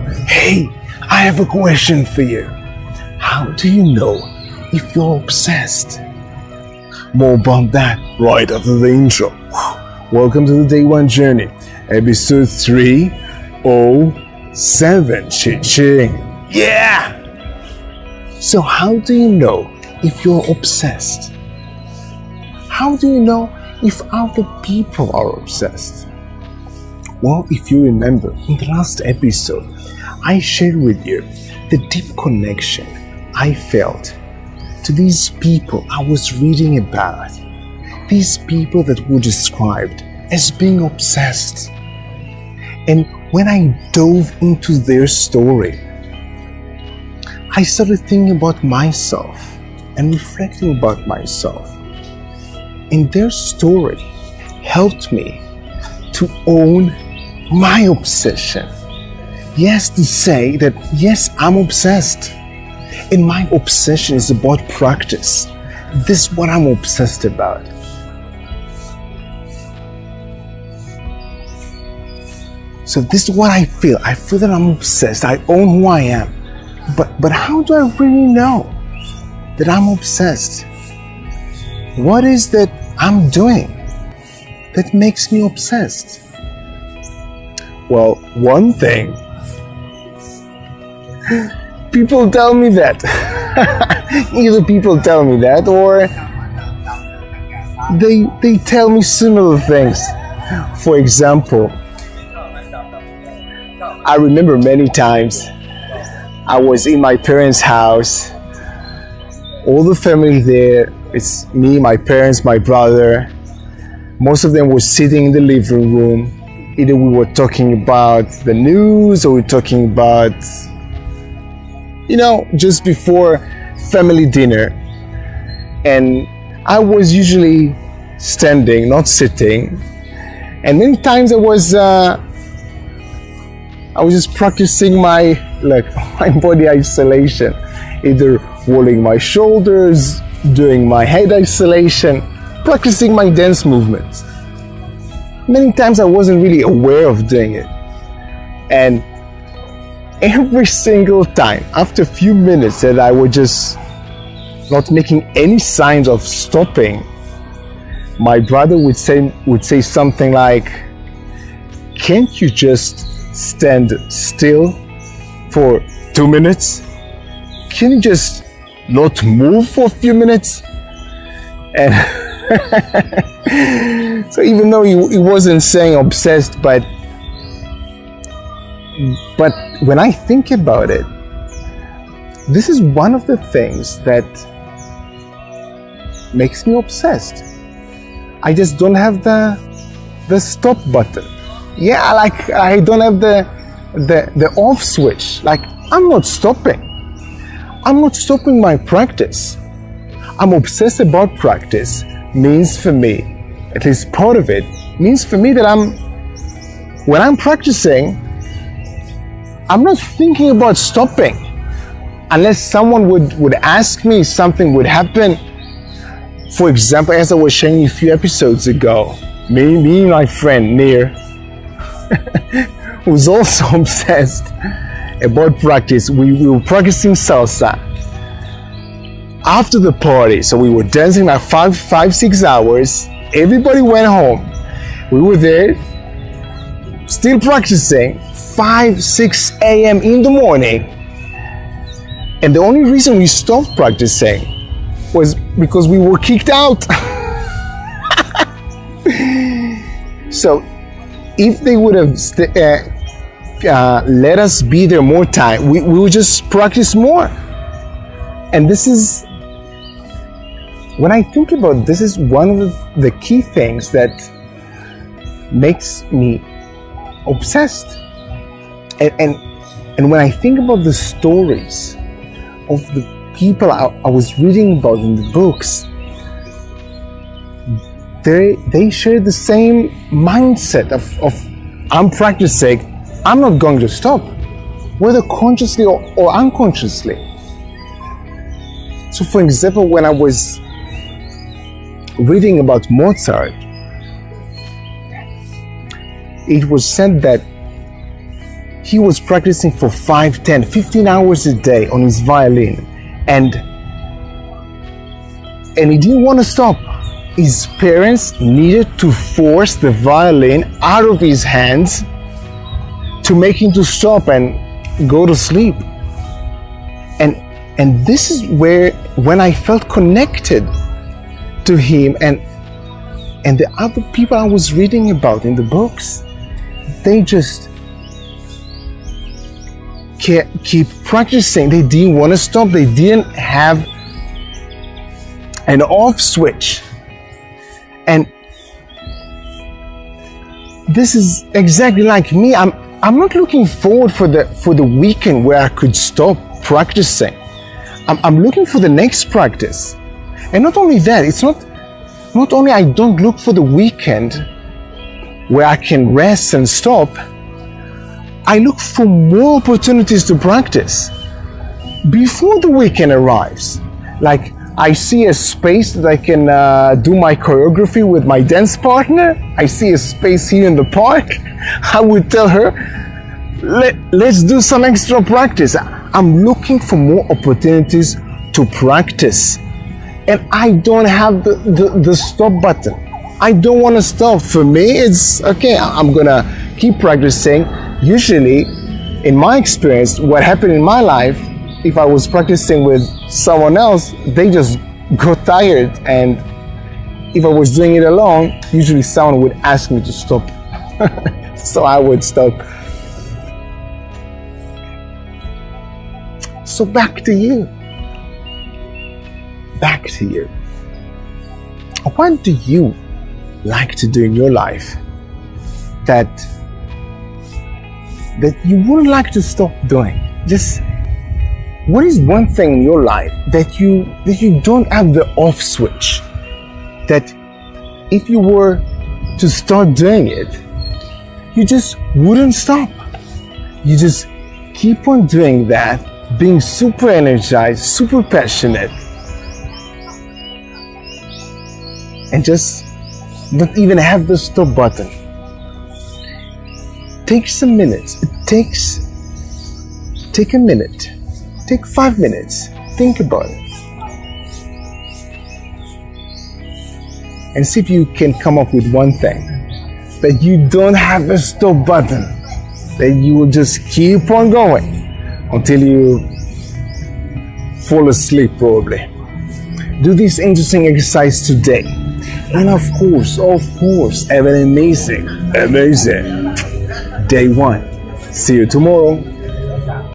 Hey, I have a question for you. How do you know if you're obsessed? More about that right after the intro. Welcome to the Day One Journey, episode 307. Ching. Yeah! So how do you know if you're obsessed? How do you know if other people are obsessed? Well, if you remember, in the last episode, I shared with you the deep connection I felt to these people I was reading about. These people that were described as being obsessed. And when I dove into their story, I started thinking about myself and reflecting about myself. And their story helped me to own my obsession. Yes, to say that, yes, I'm obsessed. And my obsession is about practice. This is what I'm obsessed about. So this is what I feel. I feel that I'm obsessed. I own who I am. But how do I really know that I'm obsessed? What is that I'm doing that makes me obsessed? Well, one thing, people tell me that. Either people tell me that or they tell me similar things. For example, I remember many times I was in my parents' house, all the family there, it's me, my parents, my brother. Most of them were sitting in the living room. Either we were talking about the news or we were talking about, just before family dinner. And I was usually standing, not sitting. And many times I was just practicing my body isolation, either rolling my shoulders, doing my head isolation, practicing my dance movements. Many times I wasn't really aware of doing it. And every single time, after a few minutes that I was just not making any signs of stopping, my brother would say something like, "Can't you just stand still for 2 minutes? Can you just not move for a few minutes?" And so even though he wasn't saying obsessed, but when I think about it, this is one of the things that makes me obsessed. I just don't have the stop button. Yeah, I don't have the off switch. I'm not stopping. I'm not stopping my practice. I'm obsessed about practice. Means for me, at least part of it, means for me that when I'm practicing, I'm not thinking about stopping. Unless someone would ask me, something would happen. For example, as I was sharing a few episodes ago, me and my friend Nir, who's also obsessed about practice, we were practicing salsa after the party. So we were dancing like 5-6 hours. Everybody went home. We were there still practicing 5-6 a.m. in the morning. And the only reason we stopped practicing was because we were kicked out. So if they would have let us be there more time, we would just practice more. And this is, when I think about this, is one of the key things that makes me obsessed. And when I think about the stories of the people I was reading about in the books, they share the same mindset of I'm practicing, I'm not going to stop, whether consciously or unconsciously. So for example, when I was reading about Mozart, it was said that he was practicing for 5, 10, 15 hours a day on his violin, and he didn't want to stop. His parents needed to force the violin out of his hands to make him to stop and go to sleep. And this is when I felt connected to him and the other people I was reading about in the books. They just keep practicing. They didn't want to stop. They didn't have an off switch. And this is exactly like me. I'm not looking forward for the weekend where I could stop practicing. I'm looking for the next practice. And not only that, it's not only I don't look for the weekend where I can rest and stop, I look for more opportunities to practice before the weekend arrives. Like, I see a space that I can do my choreography with my dance partner. I see a space here in the park. I would tell her, let's do some extra practice. I'm looking for more opportunities to practice. And I don't have the stop button. I don't want to stop. For me, it's okay, I'm gonna keep practicing. Usually, in my experience, what happened in my life, if I was practicing with someone else, they just got tired. And if I was doing it alone, usually someone would ask me to stop. So I would stop. So back to you. Back to you. What do you like to do in your life that you wouldn't like to stop doing? Just, what is one thing in your life that you don't have the off switch, that if you were to start doing it, you just wouldn't stop? You just keep on doing that, being super energized, super passionate, and just not even have the stop button. Take some minutes. Take a minute. Take 5 minutes. Think about it. And see if you can come up with one thing that you don't have a stop button, that you will just keep on going until you fall asleep, probably. Do this interesting exercise today. And of course, have an amazing day one. See you tomorrow.